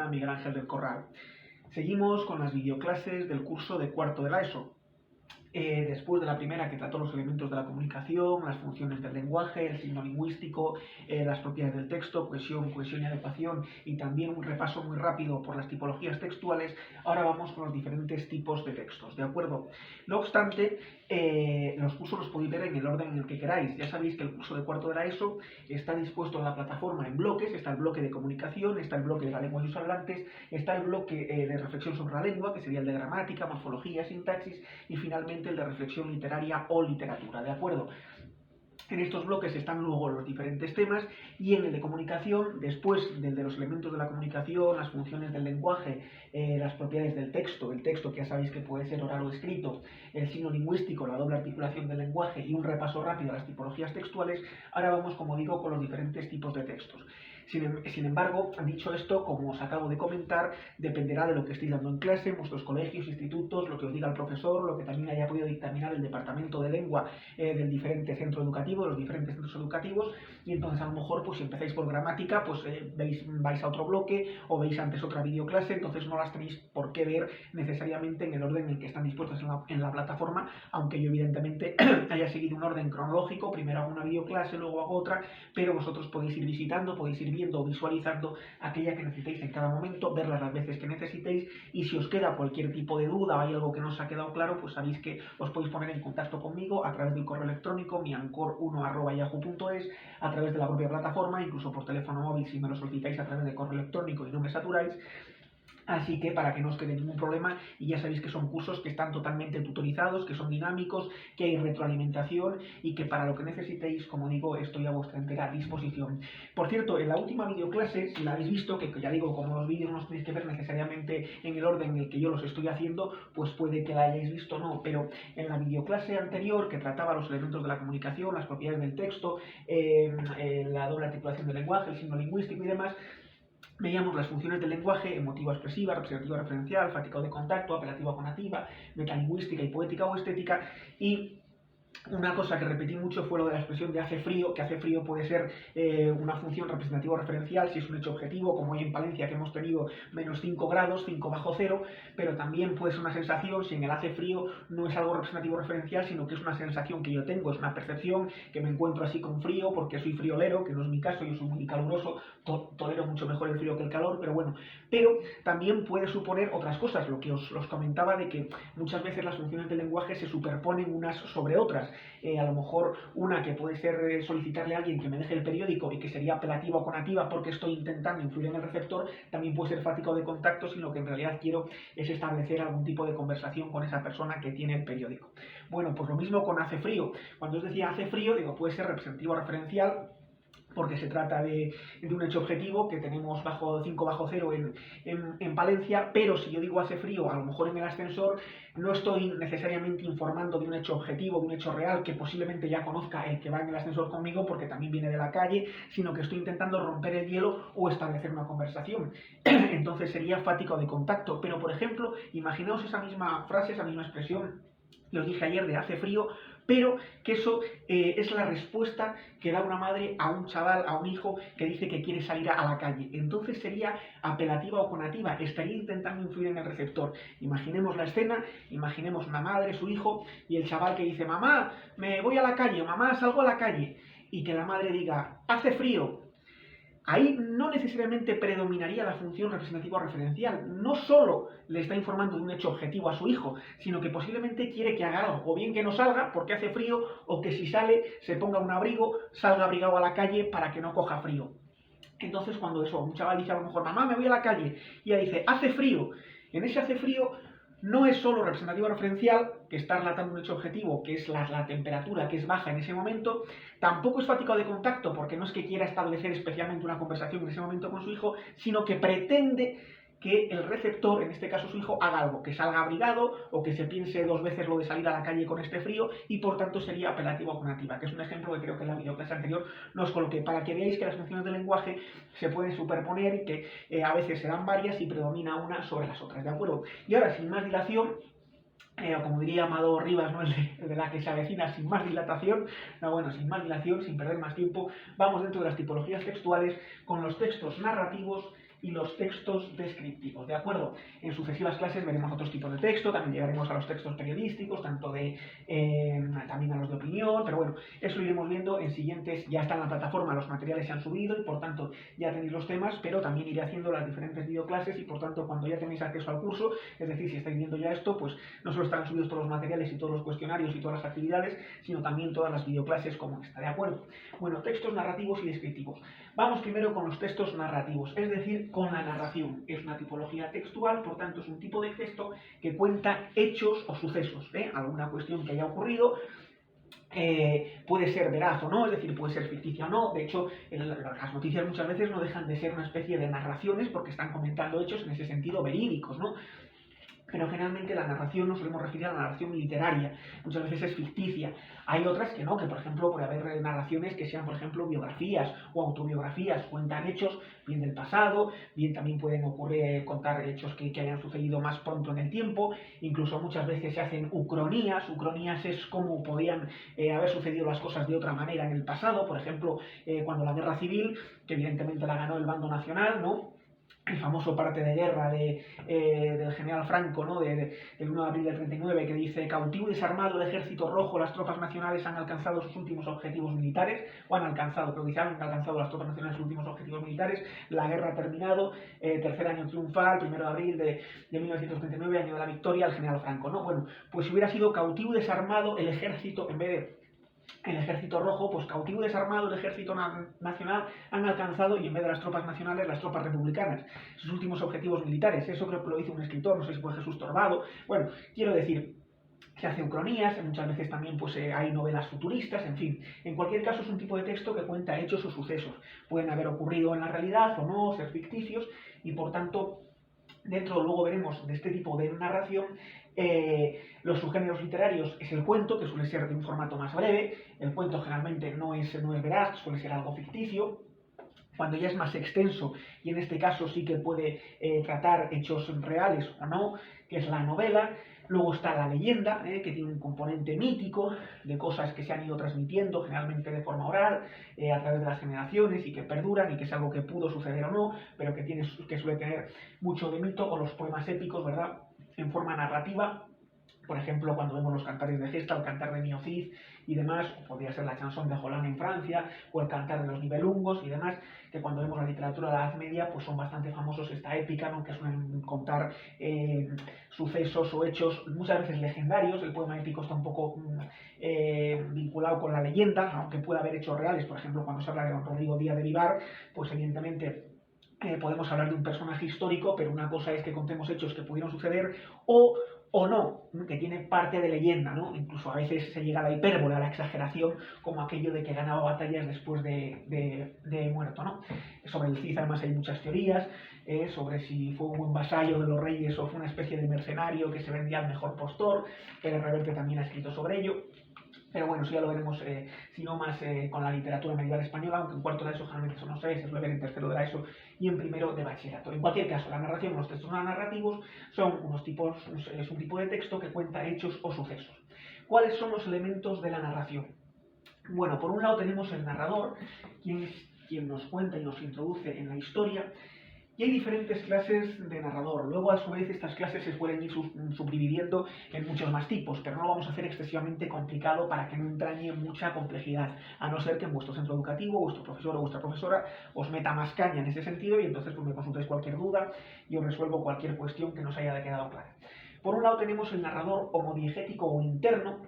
mañana, Miguel Ángel del Corral. Seguimos con las videoclases del curso de cuarto de la ESO. Después de la primera, que trató los elementos de la comunicación, las funciones del lenguaje, el signo lingüístico, las propiedades del texto, cohesión y adecuación, y también un repaso muy rápido por las tipologías textuales, ahora vamos con los diferentes tipos de textos, ¿de acuerdo? No obstante, los cursos los podéis ver en el orden en el que queráis. Ya sabéis que el curso de cuarto de la ESO está dispuesto en la plataforma en bloques. Está el bloque de comunicación, está el bloque de la lengua y sus hablantes, está el bloque de reflexión sobre la lengua, que sería el de gramática, morfología, sintaxis, y finalmente el de reflexión literaria o literatura, ¿de acuerdo? En estos bloques están luego los diferentes temas, y en el de comunicación, después del de los elementos de la comunicación, las funciones del lenguaje, las propiedades del texto, el texto que ya sabéis que puede ser oral o escrito, el signo lingüístico, la doble articulación del lenguaje y un repaso rápido a las tipologías textuales, ahora vamos, como digo, con los diferentes tipos de textos. Sin embargo, dicho esto, como os acabo de comentar, dependerá de lo que estéis dando en clase, en vuestros colegios, institutos, lo que os diga el profesor, lo que también haya podido dictaminar el departamento de lengua del diferente centro educativo, de los diferentes centros educativos, y entonces a lo mejor, pues si empezáis por gramática, pues vais a otro bloque, o veis antes otra videoclase, entonces no las tenéis por qué ver necesariamente en el orden en el que están dispuestas en la plataforma, aunque yo evidentemente haya seguido un orden cronológico, primero hago una videoclase, luego hago otra, pero vosotros podéis ir visitando, podéis ir viendo o visualizando aquella que necesitéis en cada momento, verlas las veces que necesitéis, y si os queda cualquier tipo de duda o hay algo que no os ha quedado claro, pues sabéis que os podéis poner en contacto conmigo a través del correo electrónico miancor1@yahoo.es, a través de la propia plataforma, incluso por teléfono móvil si me lo solicitáis a través de correo electrónico y no me saturáis. Así que para que no os quede ningún problema, y ya sabéis que son cursos que están totalmente tutorizados, que son dinámicos, que hay retroalimentación y que para lo que necesitéis, como digo, estoy a vuestra entera disposición. Por cierto, en la última videoclase, si la habéis visto, que ya digo, como los vídeos no os tenéis que ver necesariamente en el orden en el que yo los estoy haciendo, pues puede que la hayáis visto o no, pero en la videoclase anterior, que trataba los elementos de la comunicación, las propiedades del texto, la doble articulación del lenguaje, el signo lingüístico y demás, veíamos las funciones del lenguaje: emotiva expresiva, representativa referencial, fáctica o de contacto, apelativa o conativa, metalingüística y poética o estética. Y una cosa que repetí mucho fue lo de la expresión de hace frío, que hace frío puede ser una función representativa o referencial si es un hecho objetivo, como hoy en Palencia, que hemos tenido menos 5 grados, 5 bajo cero, pero también puede ser una sensación si en el hace frío no es algo representativo o referencial, sino que es una sensación que yo tengo, es una percepción, que me encuentro así con frío porque soy friolero, que no es mi caso, yo soy muy caluroso, tolero mucho mejor el frío que el calor, pero bueno. Pero también puede suponer otras cosas, lo que os comentaba de que muchas veces las funciones del lenguaje se superponen unas sobre otras. A lo mejor una que puede ser solicitarle a alguien que me deje el periódico y que sería apelativa o conativa porque estoy intentando influir en el receptor, también puede ser fática o de contacto si lo que en realidad quiero es establecer algún tipo de conversación con esa persona que tiene el periódico. Bueno, pues lo mismo con hace frío. Cuando os decía hace frío, digo, puede ser representativo o referencial, porque se trata de un hecho objetivo que tenemos 5 bajo cero en Palencia, pero si yo digo hace frío, a lo mejor en el ascensor, no estoy necesariamente informando de un hecho objetivo, de un hecho real que posiblemente ya conozca el que va en el ascensor conmigo porque también viene de la calle, sino que estoy intentando romper el hielo o establecer una conversación. Entonces sería fática o de contacto. Pero, por ejemplo, imaginaos esa misma frase, esa misma expresión que os dije ayer de hace frío, pero que eso es la respuesta que da una madre a un chaval, a un hijo que dice que quiere salir a la calle. Entonces sería apelativa o conativa, estaría intentando influir en el receptor. Imaginemos la escena, imaginemos una madre, su hijo, y el chaval que dice: mamá, me voy a la calle, mamá, salgo a la calle, y que la madre diga: hace frío. Ahí no necesariamente predominaría la función representativa o referencial. No solo le está informando de un hecho objetivo a su hijo, sino que posiblemente quiere que haga algo, o bien que no salga porque hace frío, o que si sale se ponga un abrigo, salga abrigado a la calle para que no coja frío. Entonces, cuando un chaval dice a lo mejor: mamá, me voy a la calle, y ella dice: hace frío, en ese hace frío no es solo representativo referencial, que está relatando un hecho objetivo, que es la temperatura, que es baja en ese momento, tampoco es fática o de contacto, porque no es que quiera establecer especialmente una conversación en ese momento con su hijo, sino que pretende que el receptor, en este caso su hijo, haga algo, que salga abrigado o que se piense 2 veces lo de salir a la calle con este frío, y por tanto sería apelativa o conativa, que es un ejemplo que creo que en la videoclase anterior nos coloqué, para que veáis que las funciones del lenguaje se pueden superponer y que a veces serán varias y predomina una sobre las otras, ¿de acuerdo? Y ahora, sin más dilación, o como diría Amado Rivas, ¿no? el de la que se avecina, sin más dilatación, no, bueno, sin más dilación, sin perder más tiempo, vamos dentro de las tipologías textuales con los textos narrativos, y los textos descriptivos, ¿de acuerdo? En sucesivas clases veremos otros tipos de texto, también llegaremos a los textos periodísticos, también a los de opinión, pero bueno, eso lo iremos viendo en siguientes. Ya está en la plataforma, los materiales se han subido y por tanto ya tenéis los temas, pero también iré haciendo las diferentes videoclases y por tanto cuando ya tenéis acceso al curso, es decir, si estáis viendo ya esto, pues no solo estarán subidos todos los materiales y todos los cuestionarios y todas las actividades, sino también todas las videoclases como esta, ¿de acuerdo? Bueno, textos narrativos y descriptivos. Vamos primero con los textos narrativos, es decir, con la narración. Es una tipología textual, por tanto es un tipo de texto que cuenta hechos o sucesos, alguna cuestión que haya ocurrido. Puede ser veraz o no, es decir, puede ser ficticia o no. De hecho, las noticias muchas veces no dejan de ser una especie de narraciones porque están comentando hechos en ese sentido verídicos, ¿no? Pero generalmente la narración nos solemos referir a la narración literaria, muchas veces es ficticia. Hay otras que no, que por ejemplo puede haber narraciones que sean, por ejemplo, biografías o autobiografías, cuentan hechos bien del pasado, bien también pueden contar hechos que hayan sucedido más pronto en el tiempo, incluso muchas veces se hacen ucronías. Ucronías es como podían haber sucedido las cosas de otra manera en el pasado, por ejemplo, cuando la guerra civil, que evidentemente la ganó el bando nacional, ¿no? El famoso parte de guerra del general Franco, ¿no? Del 1 de abril del 39, que dice: cautivo y desarmado el ejército rojo, las tropas nacionales han alcanzado sus últimos objetivos militares, o han alcanzado las tropas nacionales sus últimos objetivos militares, la guerra ha terminado, tercer año triunfal, 1 de abril de 1939, año de la victoria, el general Franco, ¿no? Bueno, pues si hubiera sido cautivo y desarmado el ejército, en vez de el ejército rojo, pues cautivo y desarmado el ejército nacional han alcanzado, y en vez de las tropas nacionales, las tropas republicanas, sus últimos objetivos militares. Eso creo que lo hizo un escritor, no sé si fue Jesús Torbado. Bueno, quiero decir, se hace ucronías, muchas veces también pues, hay novelas futuristas, en fin. En cualquier caso es un tipo de texto que cuenta hechos o sucesos. Pueden haber ocurrido en la realidad o no, ser ficticios, y por tanto, dentro luego veremos de este tipo de narración, los subgéneros literarios es el cuento, que suele ser de un formato más breve. El cuento generalmente no es veraz, suele ser algo ficticio. Cuando ya es más extenso, y en este caso sí que puede tratar hechos reales o no, que es la novela. Luego está la leyenda, que tiene un componente mítico, de cosas que se han ido transmitiendo, generalmente de forma oral, a través de las generaciones, y que perduran, y que es algo que pudo suceder o no, pero que suele tener mucho de mito. O los poemas épicos, ¿verdad?, en forma narrativa. Por ejemplo, cuando vemos los cantares de gesta, el cantar de Mio Cid y demás, o podría ser la chanson de Holland en Francia, o el cantar de los Nibelungos y demás, que cuando vemos la literatura de la Edad Media, pues son bastante famosos esta épica, ¿no?, que suelen contar sucesos o hechos muchas veces legendarios. El poema épico está un poco vinculado con la leyenda, aunque pueda haber hechos reales. Por ejemplo, cuando se habla de don Rodrigo Díaz de Vivar, pues evidentemente podemos hablar de un personaje histórico, pero una cosa es que contemos hechos que pudieron suceder o no, que tiene parte de leyenda, ¿no? Incluso a veces se llega a la hipérbole, a la exageración, como aquello de que ganaba batallas después de muerto, ¿no? Sobre el Cid además hay muchas teorías, sobre si fue un buen vasallo de los reyes o fue una especie de mercenario que se vendía al mejor postor. Pérez Reverte también ha escrito sobre ello. Pero bueno, eso ya lo veremos, si no más, con la literatura medieval española, aunque en cuarto de la ESO generalmente eso no se suele ver en tercero de la ESO y en primero de bachillerato. En cualquier caso, la narración, los textos narrativos, es un tipo de texto que cuenta hechos o sucesos. ¿Cuáles son los elementos de la narración? Bueno, por un lado tenemos el narrador, quien nos cuenta y nos introduce en la historia. Y hay diferentes clases de narrador. Luego, a su vez, estas clases se pueden ir subdividiendo en muchos más tipos, pero no lo vamos a hacer excesivamente complicado para que no entrañe mucha complejidad, a no ser que en vuestro centro educativo, vuestro profesor o vuestra profesora os meta más caña en ese sentido, y entonces pues me consultáis cualquier duda y os resuelvo cualquier cuestión que nos haya quedado clara. Por un lado tenemos el narrador homodiegético o interno,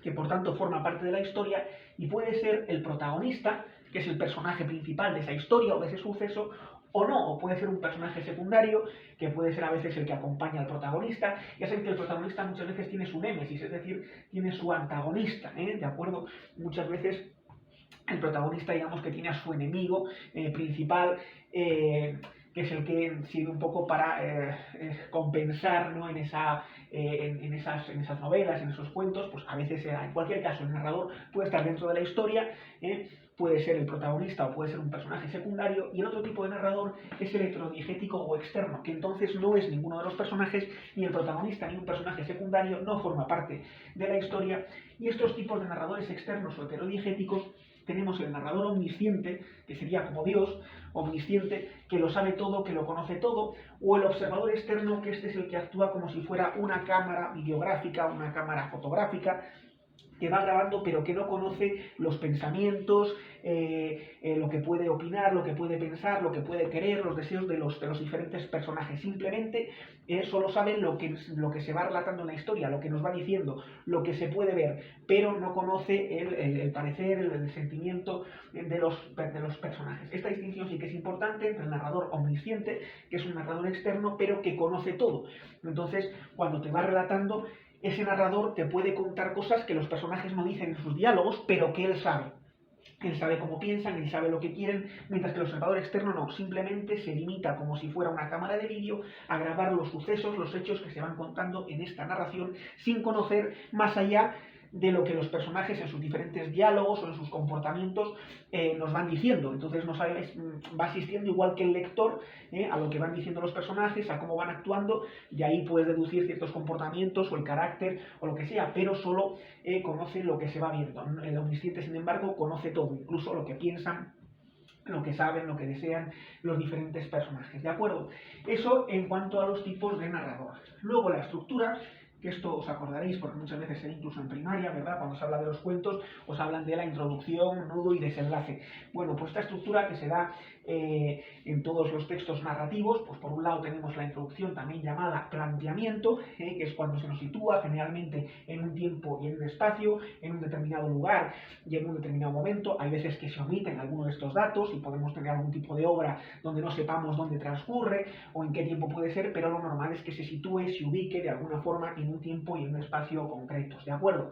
que por tanto forma parte de la historia y puede ser el protagonista, que es el personaje principal de esa historia o de ese suceso, o no, o puede ser un personaje secundario, que puede ser a veces el que acompaña al protagonista. Ya saben que el protagonista muchas veces tiene su némesis, es decir, tiene su antagonista, ¿de acuerdo? Muchas veces el protagonista, digamos, que tiene a su enemigo principal, que es el que sirve un poco para compensar, ¿no?, en esas novelas, en esos cuentos. Pues a veces, en cualquier caso, el narrador puede estar dentro de la historia, puede ser el protagonista o puede ser un personaje secundario. Y el otro tipo de narrador es el heterodiegético o externo, que entonces no es ninguno de los personajes, ni el protagonista ni un personaje secundario, no forma parte de la historia. Y estos tipos de narradores externos o heterodiegéticos Tenemos el narrador omnisciente, que sería como Dios, omnisciente, que lo sabe todo, que lo conoce todo, o el observador externo, que este es el que actúa como si fuera una cámara videográfica, una cámara fotográfica, que va grabando pero que no conoce los pensamientos, lo que puede opinar, lo que puede pensar, lo que puede querer, los deseos de los diferentes personajes. Simplemente solo sabe lo que se va relatando en la historia, lo que nos va diciendo, lo que se puede ver, pero no conoce el parecer, el sentimiento de los personajes. Esta distinción sí que es importante entre el narrador omnisciente, que es un narrador externo, pero que conoce todo. Entonces, cuando te va relatando, ese narrador te puede contar cosas que los personajes no dicen en sus diálogos, pero que él sabe. Él sabe cómo piensan, él sabe lo que quieren, mientras que el observador externo no, simplemente se limita, como si fuera una cámara de vídeo, a grabar los sucesos, los hechos que se van contando en esta narración, sin conocer más allá de lo que los personajes en sus diferentes diálogos o en sus comportamientos nos van diciendo. Entonces va asistiendo igual que el lector a lo que van diciendo los personajes, a cómo van actuando, y ahí puedes deducir ciertos comportamientos o el carácter o lo que sea, pero solo conoce lo que se va viendo. El omnisciente, sin embargo, conoce todo, incluso lo que piensan, lo que saben, lo que desean los diferentes personajes, ¿de acuerdo? Eso en cuanto a los tipos de narradores. Luego la estructura, que esto os acordaréis porque muchas veces se ve incluso en primaria, ¿verdad? Cuando se habla de los cuentos, os hablan de la introducción, nudo y desenlace. Bueno, pues esta estructura que se da en todos los textos narrativos, pues por un lado tenemos la introducción también llamada planteamiento, que es cuando se nos sitúa generalmente en un tiempo y en un espacio, en un determinado lugar y en un determinado momento. Hay veces que se omiten algunos de estos datos y podemos tener algún tipo de obra donde no sepamos dónde transcurre o en qué tiempo puede ser, pero lo normal es que se sitúe, se ubique de alguna forma en un tiempo y en un espacio concretos, ¿de acuerdo?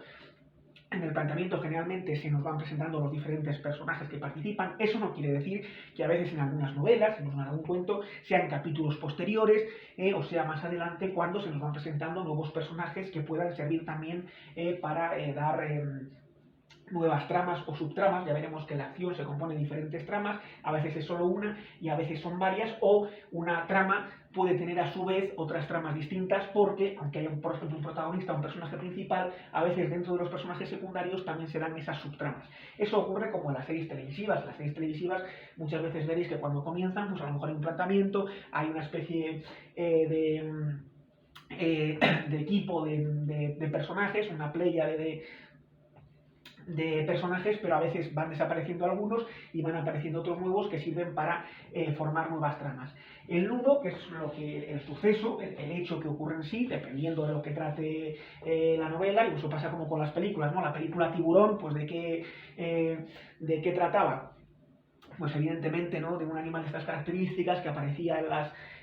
En el planteamiento generalmente se nos van presentando los diferentes personajes que participan. Eso no quiere decir que a veces en algunas novelas, en algún cuento, sean capítulos posteriores o sea más adelante cuando se nos van presentando nuevos personajes que puedan servir también para dar nuevas tramas o subtramas. Ya veremos que la acción se compone de diferentes tramas, a veces es solo una y a veces son varias, o una trama puede tener a su vez otras tramas distintas porque, aunque haya por ejemplo un protagonista o un personaje principal, a veces dentro de los personajes secundarios también se dan esas subtramas. Eso ocurre como en las series televisivas. Las series televisivas muchas veces veréis que cuando comienzan, pues a lo mejor hay un planteamiento, hay una especie de equipo de personajes, una playa de personajes, pero a veces van desapareciendo algunos y van apareciendo otros nuevos que sirven para formar nuevas tramas. El nudo, que es el suceso, el hecho que ocurre en sí, dependiendo de lo que trate la novela, y eso pasa como con las películas, ¿no? La película Tiburón, pues ¿de qué trataba? Pues evidentemente, ¿no?, de un animal de estas características que aparecía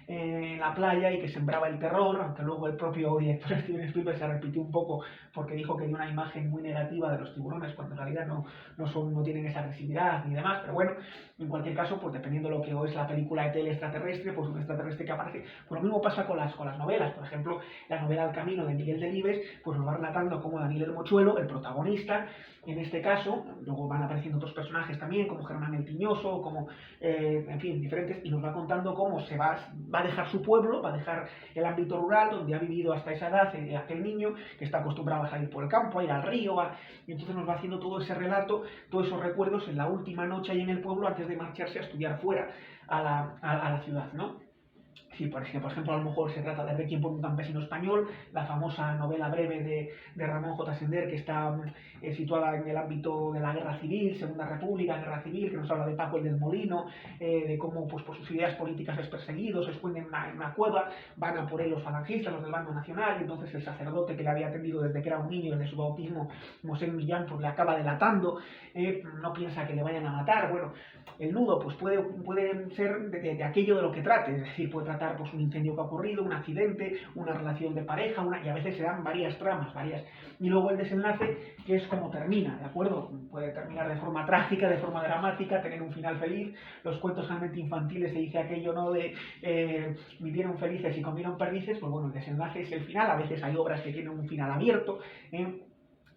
en la playa y que sembraba el terror, aunque luego el propio director Steven Spielberg se repitió un poco porque dijo que dio una imagen muy negativa de los tiburones cuando en realidad no tienen esa agresividad ni demás. Pero bueno, en cualquier caso, pues dependiendo de lo que es la película de extraterrestre, pues un extraterrestre que aparece. Pues lo mismo pasa con las novelas. Por ejemplo, la novela El Camino de Miguel Delibes pues nos va relatando cómo Daniel el Mochuelo, el protagonista, en este caso, luego van apareciendo otros personajes también, como Germán el Tiñoso, como, en fin, diferentes, y nos va contando cómo se va a dejar su pueblo, va a dejar el ámbito rural donde ha vivido hasta esa edad aquel niño que está acostumbrado a salir por el campo, a ir al río, y entonces nos va haciendo todo ese relato, todos esos recuerdos en la última noche ahí en el pueblo antes de marcharse a estudiar fuera a la ciudad, ¿no? Sí, por ejemplo, a lo mejor se trata de Requiem por un campesino español, la famosa novela breve de Ramón J. Sender, que está situada en el ámbito de la Guerra Civil, Segunda República, Guerra Civil, que nos habla de Paco el del Molino, de cómo pues, por sus ideas políticas es perseguido, se esconde en una cueva, van a por él los falangistas, los del bando nacional, y entonces el sacerdote que le había atendido desde que era un niño, desde su bautismo, Mosén Millán, pues le acaba delatando, no piensa que le vayan a matar. Bueno, el nudo pues puede ser de aquello de lo que trate, es decir, puede tratar pues un incendio que ha ocurrido, un accidente, una relación de pareja, y a veces se dan varias tramas, y luego el desenlace, que es como termina, ¿de acuerdo? Puede terminar de forma trágica, de forma dramática, tener un final feliz. Los cuentos realmente infantiles se dice aquello, ¿no?, de vivieron felices y comieron perdices. Pues bueno, el desenlace es el final. A veces hay obras que tienen un final abierto,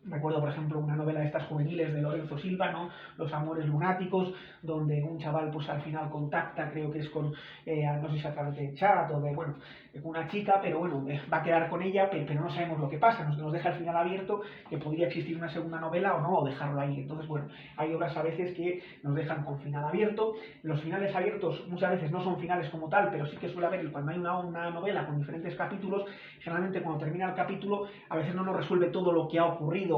Recuerdo, por ejemplo, una novela de estas juveniles de Lorenzo Silva, ¿no? Los amores lunáticos, donde un chaval pues al final contacta, creo que es con, no sé si a través de chat o de, bueno, una chica, pero bueno, va a quedar con ella, pero no sabemos lo que pasa, nos deja el final abierto, que podría existir una segunda novela o no, o dejarlo ahí. Entonces, bueno, hay obras a veces que nos dejan con final abierto. Los finales abiertos muchas veces no son finales como tal, pero sí que suele haber, cuando hay una novela con diferentes capítulos, generalmente cuando termina el capítulo, a veces no nos resuelve todo lo que ha ocurrido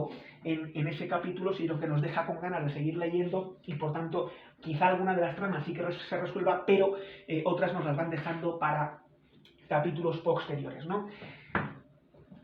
en ese capítulo, sino que nos deja con ganas de seguir leyendo y por tanto quizá alguna de las tramas sí que se resuelva, pero otras nos las van dejando para capítulos posteriores, ¿no?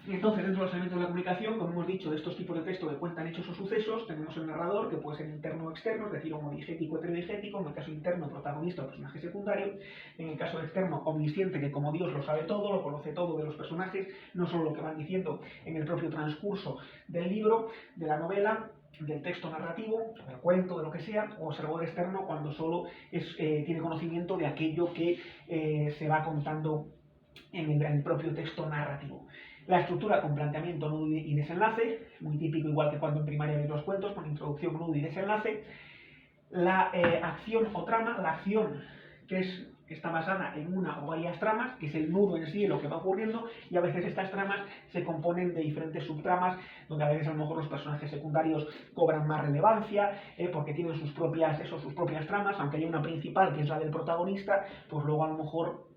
Entonces, dentro de los elementos de la comunicación, como hemos dicho, de estos tipos de texto que cuentan hechos o sucesos, tenemos el narrador, que puede ser interno o externo, es decir, homodigético o heterodigético, en el caso interno, protagonista o personaje secundario, en el caso externo, omnisciente, que como Dios lo sabe todo, lo conoce todo de los personajes, no solo lo que van diciendo en el propio transcurso del libro, de la novela, del texto narrativo, del cuento, de lo que sea, o observador externo cuando solo tiene conocimiento de aquello que se va contando en el propio texto narrativo. La estructura con planteamiento, nudo y desenlace, muy típico igual que cuando en primaria veis los cuentos, con introducción, nudo y desenlace. La acción o trama, la acción que está basada en una o varias tramas, que es el nudo en sí, lo que va ocurriendo, y a veces estas tramas se componen de diferentes subtramas, donde a veces a lo mejor los personajes secundarios cobran más relevancia, porque tienen sus propias tramas, aunque haya una principal, que es la del protagonista, pues luego a lo mejor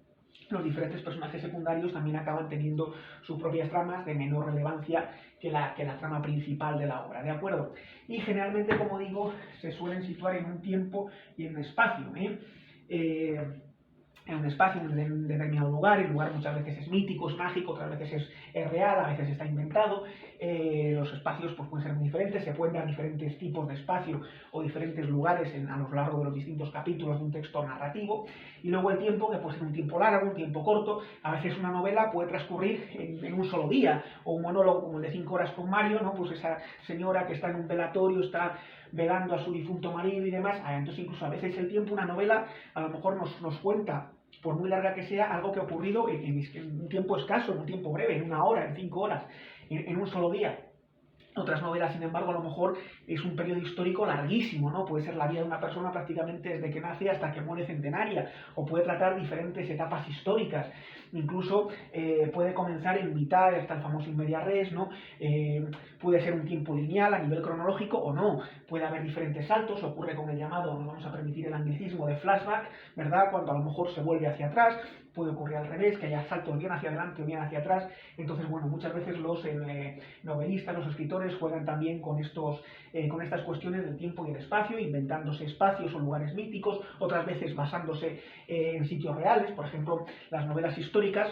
los diferentes personajes secundarios también acaban teniendo sus propias tramas de menor relevancia que la trama principal de la obra, ¿de acuerdo? Y generalmente, como digo, se suelen situar en un tiempo y en un espacio, en un espacio, en un determinado lugar. El lugar muchas veces es mítico, es mágico, otras veces es real, a veces está inventado. Los espacios pues, pueden ser muy diferentes, se pueden dar diferentes tipos de espacio o diferentes lugares a lo largo de los distintos capítulos de un texto narrativo. Y luego el tiempo, que puede ser un tiempo largo, un tiempo corto. A veces una novela puede transcurrir en un solo día, o un monólogo como el de 5 horas con Mario, ¿no? Pues esa señora que está en un velatorio, está velando a su difunto marido y demás. Entonces incluso a veces el tiempo, una novela a lo mejor nos cuenta, por muy larga que sea, algo que ha ocurrido en un tiempo escaso, en un tiempo breve, en 1 hora, en 5 horas, en un solo día. Otras novelas, sin embargo, a lo mejor es un periodo histórico larguísimo, ¿no? Puede ser la vida de una persona prácticamente desde que nace hasta que muere centenaria, o puede tratar diferentes etapas históricas. Incluso puede comenzar en mitad, hasta el famoso in media res, ¿no? Puede ser un tiempo lineal a nivel cronológico o no. Puede haber diferentes saltos, ocurre con el llamado, nos vamos a permitir el anglicismo de flashback, ¿verdad? Cuando a lo mejor se vuelve hacia atrás. Puede ocurrir al revés, que haya saltos bien hacia adelante o bien hacia atrás. Entonces, bueno, muchas veces los novelistas, los escritores juegan también con estas cuestiones del tiempo y el espacio, inventándose espacios o lugares míticos, otras veces basándose en sitios reales. Por ejemplo, las novelas históricas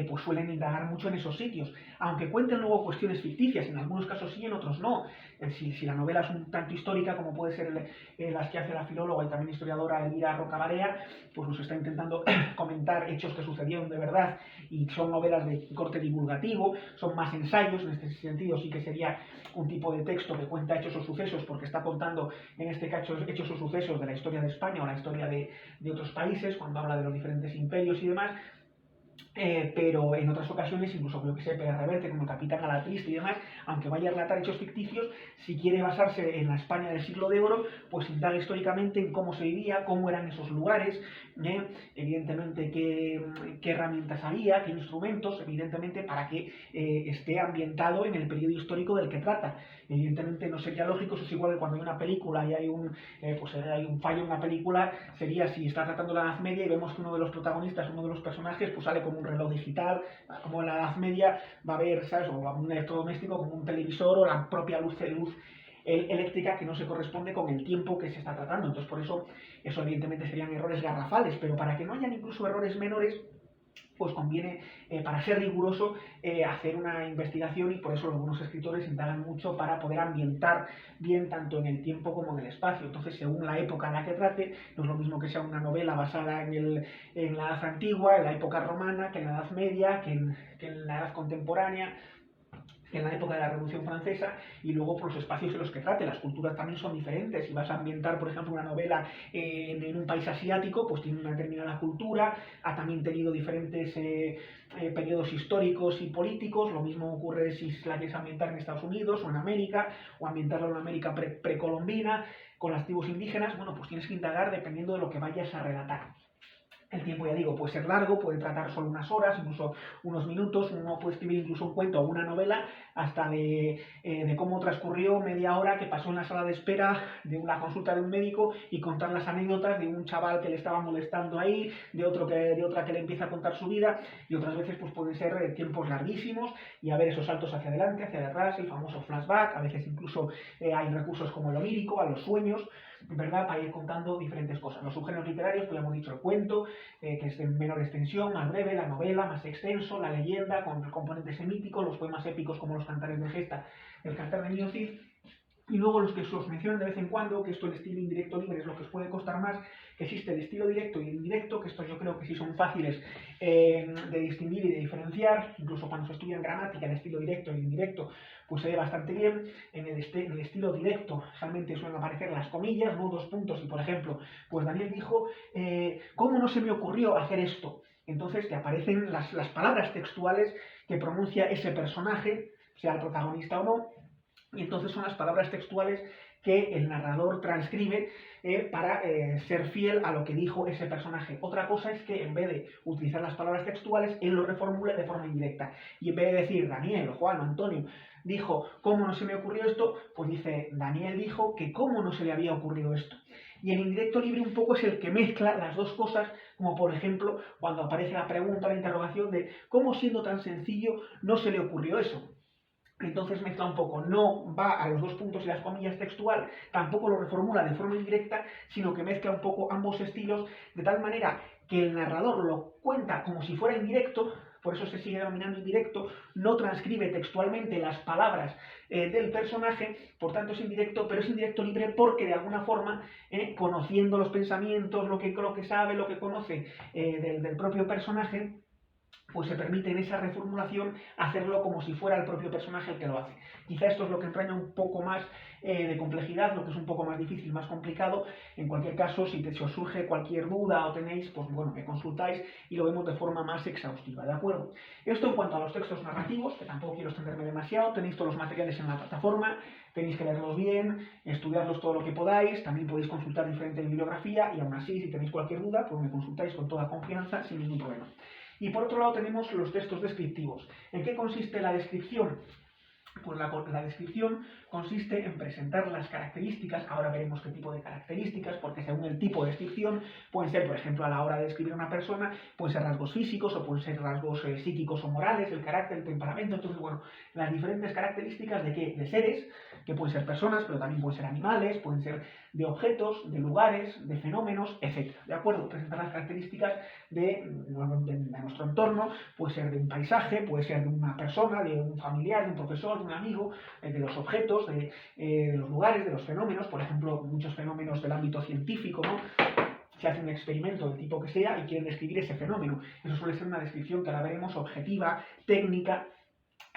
pues suelen indagar mucho en esos sitios, aunque cuenten luego cuestiones ficticias, en algunos casos sí, en otros no. Si la novela es un tanto histórica, como puede ser las que hace la filóloga y también historiadora Elvira Roca-Barea, pues nos está intentando comentar hechos que sucedieron de verdad, y son novelas de corte divulgativo, son más ensayos. En este sentido sí que sería un tipo de texto que cuenta hechos o sucesos, porque está contando en este caso hechos o sucesos de la historia de España o la historia de otros países, cuando habla de los diferentes imperios y demás. Pero en otras ocasiones, incluso creo que sea Pérez Reverte, como el Capitán a la Triste y demás, aunque vaya a relatar hechos ficticios, si quiere basarse en la España del siglo de oro, pues indaga históricamente en cómo se vivía, cómo eran esos lugares, evidentemente qué herramientas había, qué instrumentos, evidentemente para que esté ambientado en el periodo histórico del que trata. Evidentemente no sería lógico, eso es igual que cuando hay una película y hay un fallo en una película, sería si está tratando la Edad Media y vemos que uno de los protagonistas, uno de los personajes, pues sale como un reloj digital, como en la Edad Media va a haber, ¿sabes?, o un electrodoméstico como un televisor o la propia luz eléctrica que no se corresponde con el tiempo que se está tratando. Entonces por eso evidentemente serían errores garrafales, pero para que no hayan incluso errores menores, pues conviene, para ser riguroso, hacer una investigación, y por eso algunos escritores indagan mucho para poder ambientar bien tanto en el tiempo como en el espacio. Entonces, según la época en la que trate, no es lo mismo que sea una novela basada en la Edad Antigua, en la época romana, que en la Edad Media, que en la Edad Contemporánea. en la época de la Revolución Francesa, y luego por los espacios en los que trate. Las culturas también son diferentes. Si vas a ambientar, por ejemplo, una novela en un país asiático, pues tiene una determinada cultura, ha también tenido diferentes periodos históricos y políticos. Lo mismo ocurre si la quieres ambientar en Estados Unidos o en América, o ambientarla en una América precolombina, con las tribus indígenas. Bueno, pues tienes que indagar dependiendo de lo que vayas a relatar. El tiempo, ya digo, puede ser largo, puede tratar solo unas horas, incluso unos minutos. Uno puede escribir incluso un cuento o una novela hasta de cómo transcurrió media hora que pasó en la sala de espera de una consulta de un médico, y contar las anécdotas de un chaval que le estaba molestando ahí, de otra que le empieza a contar su vida. Y otras veces pues pueden ser tiempos larguísimos, y a ver esos saltos hacia adelante, hacia atrás, el famoso flashback. A veces incluso hay recursos como el onírico, a los sueños, ¿verdad?, para ir contando diferentes cosas. Los subgéneros literarios, pues ya hemos dicho, el cuento, que es de menor extensión, más breve; la novela, más extenso; la leyenda, con el componente semítico; los poemas épicos como los cantares de gesta, el cantar de Nino Cid; y luego los que se os mencionan de vez en cuando, que esto, el estilo indirecto libre, es lo que os puede costar más, que existe el estilo directo y el indirecto, que estos yo creo que sí son fáciles de distinguir y de diferenciar. Incluso cuando se estudia en gramática, el estilo directo y el indirecto, pues se ve bastante bien. En el estilo directo realmente suelen aparecer las comillas, ¿no?, dos puntos, y por ejemplo, pues Daniel dijo, ¿cómo no se me ocurrió hacer esto? Entonces te aparecen las palabras textuales que pronuncia ese personaje, sea el protagonista o no, y entonces son las palabras textuales que el narrador transcribe para ser fiel a lo que dijo ese personaje. Otra cosa es que en vez de utilizar las palabras textuales, él lo reformule de forma indirecta. Y en vez de decir Daniel, Juan o Antonio dijo ¿cómo no se me ocurrió esto?, pues dice Daniel dijo que ¿cómo no se le había ocurrido esto? Y el indirecto libre un poco es el que mezcla las dos cosas, como por ejemplo cuando aparece la pregunta, la interrogación de ¿cómo, siendo tan sencillo, no se le ocurrió eso? Entonces mezcla un poco, no va a los dos puntos y las comillas textual, tampoco lo reformula de forma indirecta, sino que mezcla un poco ambos estilos, de tal manera que el narrador lo cuenta como si fuera indirecto. Por eso se sigue denominando indirecto, no transcribe textualmente las palabras del personaje, por tanto es indirecto, pero es indirecto libre porque de alguna forma, conociendo los pensamientos, lo que sabe, lo que conoce del propio personaje, pues se permite en esa reformulación hacerlo como si fuera el propio personaje el que lo hace. Quizá esto es lo que entraña un poco más de complejidad, lo que es un poco más difícil, más complicado. En cualquier caso, si os surge cualquier duda o tenéis, pues bueno, me consultáis y lo vemos de forma más exhaustiva, ¿de acuerdo? Esto en cuanto a los textos narrativos, que tampoco quiero extenderme demasiado. Tenéis todos los materiales en la plataforma, tenéis que leerlos bien, estudiarlos todo lo que podáis. También podéis consultar diferente bibliografía, y aún así, si tenéis cualquier duda, pues me consultáis con toda confianza, sin ningún problema. Y por otro lado tenemos los textos descriptivos. ¿En qué consiste la descripción? Pues la descripción consiste en presentar las características. Ahora veremos qué tipo de características, porque según el tipo de descripción pueden ser, por ejemplo, a la hora de describir a una persona, pueden ser rasgos físicos o pueden ser rasgos psíquicos o morales, el carácter, el temperamento. Entonces, bueno, las diferentes características de qué, de seres, que pueden ser personas, pero también pueden ser animales, pueden ser de objetos, de lugares, de fenómenos, etc. ¿De acuerdo? Presentar las características de nuestro entorno. Puede ser de un paisaje, puede ser de una persona, de un familiar, de un profesor, de un amigo, de los objetos, de los lugares, de los fenómenos. Por ejemplo, muchos fenómenos del ámbito científico, ¿no? Se hace un experimento del tipo que sea y quieren describir ese fenómeno. Eso suele ser una descripción que ahora veremos objetiva, técnica,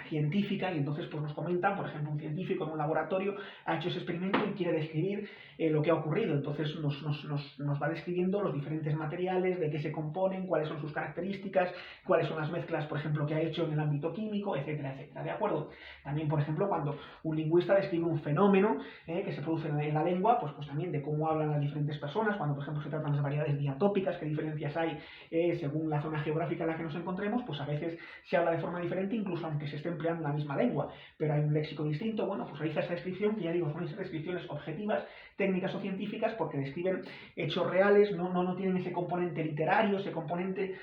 científica. Y entonces pues nos comentan, por ejemplo, un científico en un laboratorio ha hecho ese experimento y quiere describir lo que ha ocurrido. Entonces nos va describiendo los diferentes materiales, de qué se componen, cuáles son sus características, cuáles son las mezclas, por ejemplo, que ha hecho en el ámbito químico, etcétera, etcétera. ¿De acuerdo? También, por ejemplo, cuando un lingüista describe un fenómeno que se produce en la lengua, pues también de cómo hablan las diferentes personas. Cuando, por ejemplo, se tratan las variedades diatópicas, qué diferencias hay según la zona geográfica en la que nos encontremos, pues a veces se habla de forma diferente, incluso aunque se esté empleando la misma lengua, pero hay un léxico distinto. Bueno, pues realiza esta descripción, que ya digo, son esas descripciones objetivas, técnicas o científicas, porque describen hechos reales, no tienen ese componente literario, ese componente.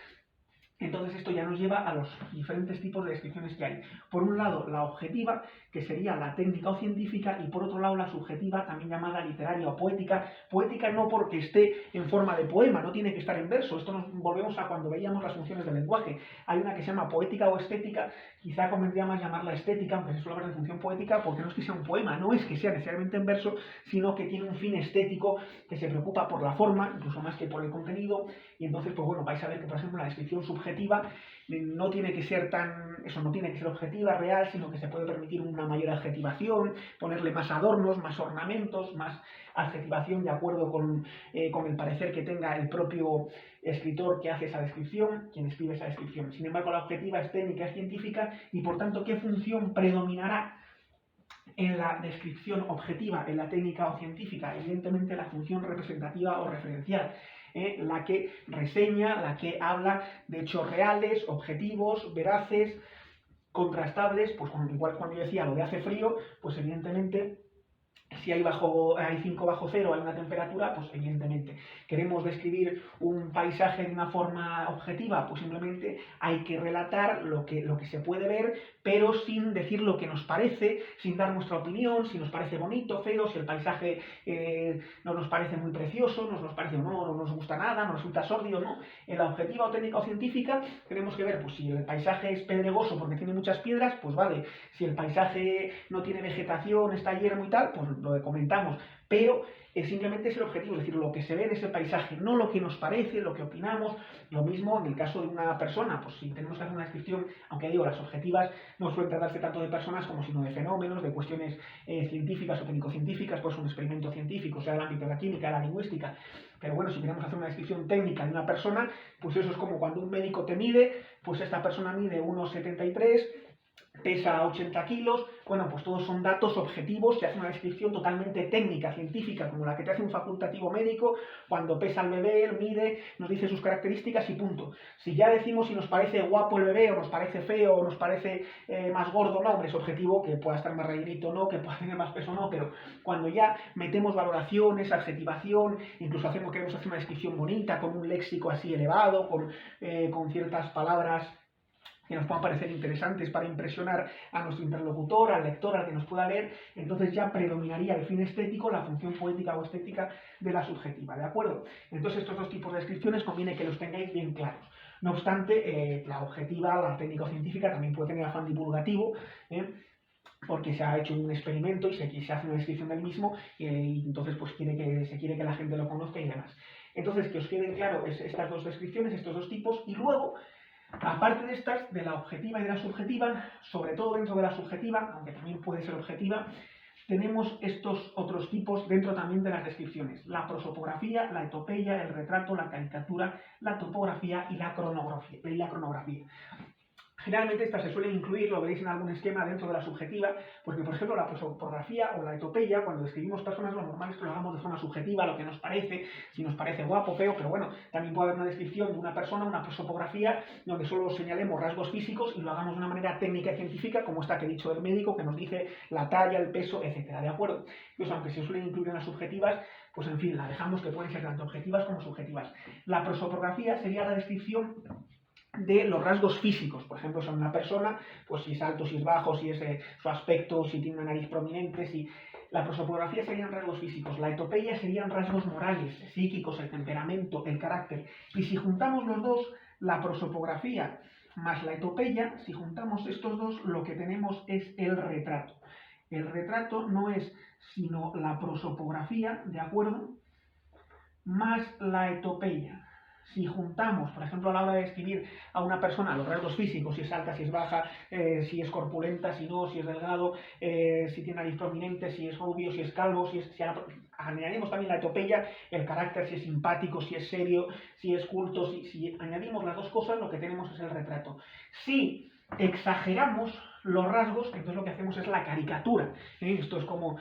Entonces esto ya nos lleva a los diferentes tipos de descripciones que hay. Por un lado, la objetiva, que sería la técnica o científica, y por otro lado la subjetiva, también llamada literaria o poética. Poética no porque esté en forma de poema, no tiene que estar en verso. Esto nos volvemos a cuando veíamos las funciones del lenguaje. Hay una que se llama poética o estética. Quizá convendría más llamarla estética, aunque se suele hablar de función poética, porque no es que sea un poema, no es que sea necesariamente en verso, sino que tiene un fin estético, que se preocupa por la forma, incluso más que por el contenido. Y entonces, pues bueno, vais a ver que, por ejemplo, la descripción subjetiva objetiva no tiene que ser no tiene que ser objetiva, real, sino que se puede permitir una mayor adjetivación, ponerle más adornos, más ornamentos, más adjetivación de acuerdo con el parecer que tenga el propio escritor que hace esa descripción, quien escribe esa descripción. Sin embargo, la objetiva es técnica, es científica, y por tanto, ¿qué función predominará en la descripción objetiva, en la técnica o científica? Evidentemente la función representativa o referencial, la que reseña, la que habla de hechos reales, objetivos, veraces, contrastables. Pues igual cuando yo decía lo de hace frío, pues evidentemente si hay 5 bajo cero, hay una temperatura, pues evidentemente queremos describir un paisaje de una forma objetiva, pues simplemente hay que relatar lo que se puede ver, pero sin decir lo que nos parece, sin dar nuestra opinión, si nos parece bonito, feo, si el paisaje no nos parece muy precioso, nos parece no nos gusta nada, nos resulta sórdido, ¿no? En la objetiva o técnica o científica tenemos que ver, pues si el paisaje es pedregoso porque tiene muchas piedras, pues vale, si el paisaje no tiene vegetación, está yermo y tal, pues lo comentamos, pero simplemente es el objetivo, es decir, lo que se ve en ese paisaje, no lo que nos parece, lo que opinamos. Lo mismo en el caso de una persona, pues si tenemos que hacer una descripción, aunque digo, las objetivas no suelen tratarse tanto de personas como sino de fenómenos, de cuestiones científicas o técnico-científicas, pues un experimento científico, sea el ámbito de la química, la lingüística. Pero bueno, si queremos hacer una descripción técnica de una persona, pues eso es como cuando un médico te mide, pues esta persona mide 1,73, pesa 80 kilos, bueno, pues todos son datos objetivos, se hace una descripción totalmente técnica, científica, como la que te hace un facultativo médico, cuando pesa el bebé, mide, nos dice sus características y punto. Si ya decimos si nos parece guapo el bebé, o nos parece feo, o nos parece más gordo, no, hombre, es objetivo, que pueda estar más rellenito, no, que pueda tener más peso, no, pero cuando ya metemos valoraciones, adjetivación, incluso queremos hacer una descripción bonita, con un léxico así elevado, con ciertas palabras que nos puedan parecer interesantes para impresionar a nuestro interlocutor, al lector, al que nos pueda leer, entonces ya predominaría el fin estético, la función poética o estética de la subjetiva, ¿de acuerdo? Entonces estos dos tipos de descripciones conviene que los tengáis bien claros. No obstante, la objetiva, la técnico-científica, también puede tener afán divulgativo, porque se ha hecho un experimento y se hace una descripción del mismo, y entonces pues se quiere que la gente lo conozca y demás. Entonces, que os queden claro estas dos descripciones, estos dos tipos, y luego, aparte de estas, de la objetiva y de la subjetiva, sobre todo dentro de la subjetiva, aunque también puede ser objetiva, tenemos estos otros tipos dentro también de las descripciones: la prosopografía, la etopeya, el retrato, la caricatura, la topografía y la cronografía. Generalmente estas se suelen incluir, lo veréis en algún esquema, dentro de la subjetiva, porque por ejemplo la prosopografía o la etopeya, cuando describimos personas, lo normal es que lo hagamos de forma subjetiva, lo que nos parece, si nos parece guapo, feo, pero bueno, también puede haber una descripción de una persona, una prosopografía, donde solo señalemos rasgos físicos y lo hagamos de una manera técnica y científica, como esta que he dicho del médico, que nos dice la talla, el peso, etcétera, ¿de acuerdo? Entonces, aunque se suelen incluir en las subjetivas, pues en fin, la dejamos, que pueden ser tanto objetivas como subjetivas. La prosopografía sería la descripción de los rasgos físicos, por ejemplo, son una persona, pues si es alto, si es bajo, si es su aspecto, si tiene una nariz prominente, si... La prosopografía serían rasgos físicos, la etopeya serían rasgos morales, psíquicos, el temperamento, el carácter. Y si juntamos los dos, la prosopografía más la etopeya, si juntamos estos dos, lo que tenemos es el retrato. El retrato no es sino la prosopografía, ¿de acuerdo?, más la etopeya. Si juntamos, por ejemplo, a la hora de describir a una persona, los rasgos físicos, si es alta, si es baja, si es corpulenta, si no, si es delgado, si tiene nariz prominente, si es rubio, si es calvo, si añadimos también la etopeya, el carácter, si es simpático, si es serio, si es culto, si añadimos las dos cosas, lo que tenemos es el retrato. Si exageramos los rasgos, entonces lo que hacemos es la caricatura. Esto es como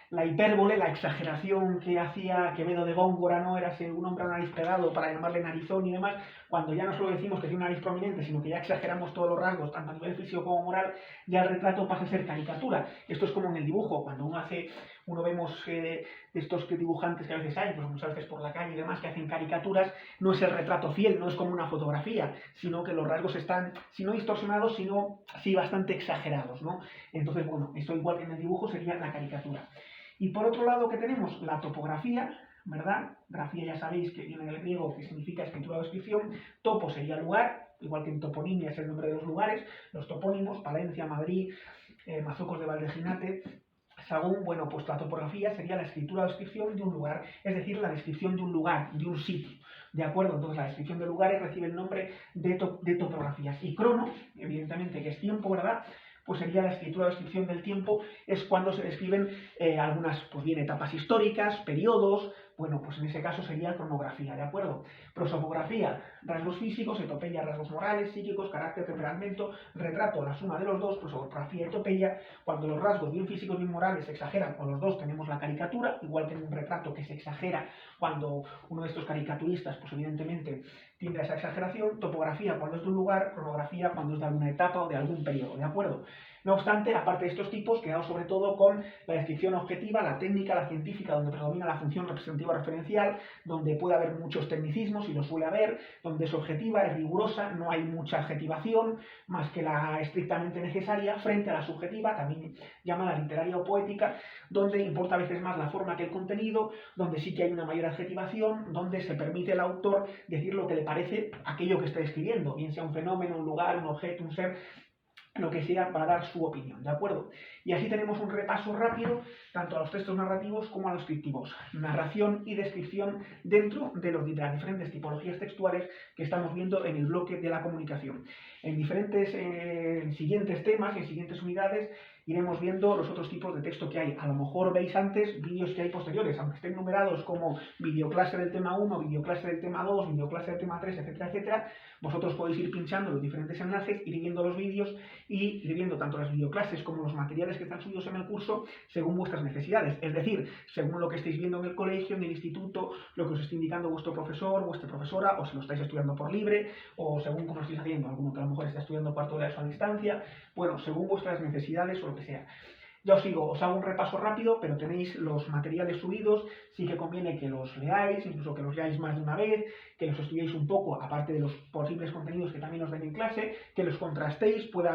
la hipérbole, la exageración que hacía Quevedo de Góngora, ¿no? Era un hombre a nariz pegado para llamarle narizón y demás. Cuando ya no solo decimos que tiene una nariz prominente, sino que ya exageramos todos los rasgos, tanto a nivel físico como moral, ya el retrato pasa a ser caricatura. Esto es como en el dibujo, cuando uno vemos estos dibujantes que a veces hay, pues muchas veces por la calle y demás, que hacen caricaturas, no es el retrato fiel, no es como una fotografía, sino que los rasgos están, si no distorsionados, sino sí bastante exagerados, ¿no? Entonces, bueno, esto igual que en el dibujo sería la caricatura. Y por otro lado, ¿qué tenemos? La topografía, ¿verdad? Grafía ya sabéis que viene del griego, que significa escritura o descripción. Topo sería lugar, igual que en toponimia es el nombre de los lugares, los topónimos, Palencia, Madrid, Mazocos de Valdeginate, Sagún. Bueno, pues la topografía sería la escritura o descripción de un lugar, es decir, la descripción de un lugar, de un sitio. ¿de acuerdo? Entonces la descripción de lugares recibe el nombre de topografías. Y crono, evidentemente que es tiempo, ¿verdad? Pues sería la escritura o descripción del tiempo, es cuando se describen algunas, pues bien, etapas históricas, periodos, bueno, pues en ese caso sería cronografía, ¿de acuerdo? Prosopografía, rasgos físicos, etopeya, rasgos morales, psíquicos, carácter, temperamento, retrato, la suma de los dos, prosopografía y etopeya, cuando los rasgos bien físicos bien morales se exageran, o los dos tenemos la caricatura, igual que en un retrato que se exagera cuando uno de estos caricaturistas, pues evidentemente tiende a esa exageración, topografía cuando es de un lugar, cronografía cuando es de alguna etapa o de algún periodo, ¿de acuerdo? No obstante, aparte de estos tipos, quedamos sobre todo con la descripción objetiva, la técnica, la científica, donde predomina la función representativa referencial, donde puede haber muchos tecnicismos, y lo suele haber, donde es objetiva, es rigurosa, no hay mucha adjetivación, más que la estrictamente necesaria, frente a la subjetiva, también llamada literaria o poética, donde importa a veces más la forma que el contenido, donde sí que hay una mayor adjetivación, donde se permite al autor decir lo que le parece aquello que está escribiendo, bien sea un fenómeno, un lugar, un objeto, un ser, lo que sea, para dar su opinión, ¿de acuerdo? Y así tenemos un repaso rápido tanto a los textos narrativos como a los descriptivos. Narración y descripción dentro de las diferentes tipologías textuales que estamos viendo en el bloque de la comunicación. En diferentes siguientes temas, en siguientes unidades, iremos viendo los otros tipos de texto que hay. A lo mejor veis antes vídeos que hay posteriores, aunque estén numerados como videoclase del tema 1, videoclase del tema 2, videoclase del tema 3, etcétera, etcétera. Vosotros podéis ir pinchando los diferentes enlaces, ir viendo los vídeos y ir viendo tanto las videoclases como los materiales que están subidos en el curso según vuestras necesidades. Es decir, según lo que estéis viendo en el colegio, en el instituto, lo que os esté indicando vuestro profesor, vuestra profesora, o si lo estáis estudiando por libre, o según cómo lo estáis haciendo, alguno que a lo mejor está estudiando cuarto de ESO a distancia, bueno, según vuestras necesidades o lo que sea. Ya os digo, os hago un repaso rápido, pero tenéis los materiales subidos, sí que conviene que los leáis, incluso que los leáis más de una vez, que los estudiéis un poco, aparte de los posibles contenidos que también os ven en clase, que los contrastéis, puede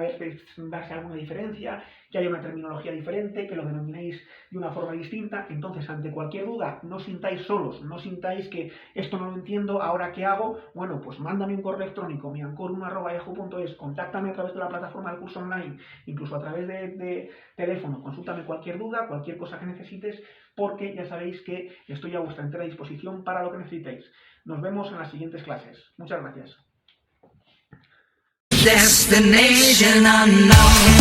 darse alguna diferencia, que haya una terminología diferente, que lo denominéis de una forma distinta. Entonces, ante cualquier duda, no os sintáis solos, no sintáis que esto no lo entiendo, ¿ahora qué hago? Bueno, pues mándame un correo electrónico, miancor1@yahoo.es, contáctame a través de la plataforma del curso online, incluso a través de teléfono, consúltame cualquier duda, cualquier cosa que necesites, porque ya sabéis que estoy a vuestra entera disposición para lo que necesitéis. Nos vemos en las siguientes clases. Muchas gracias. Destination unknown.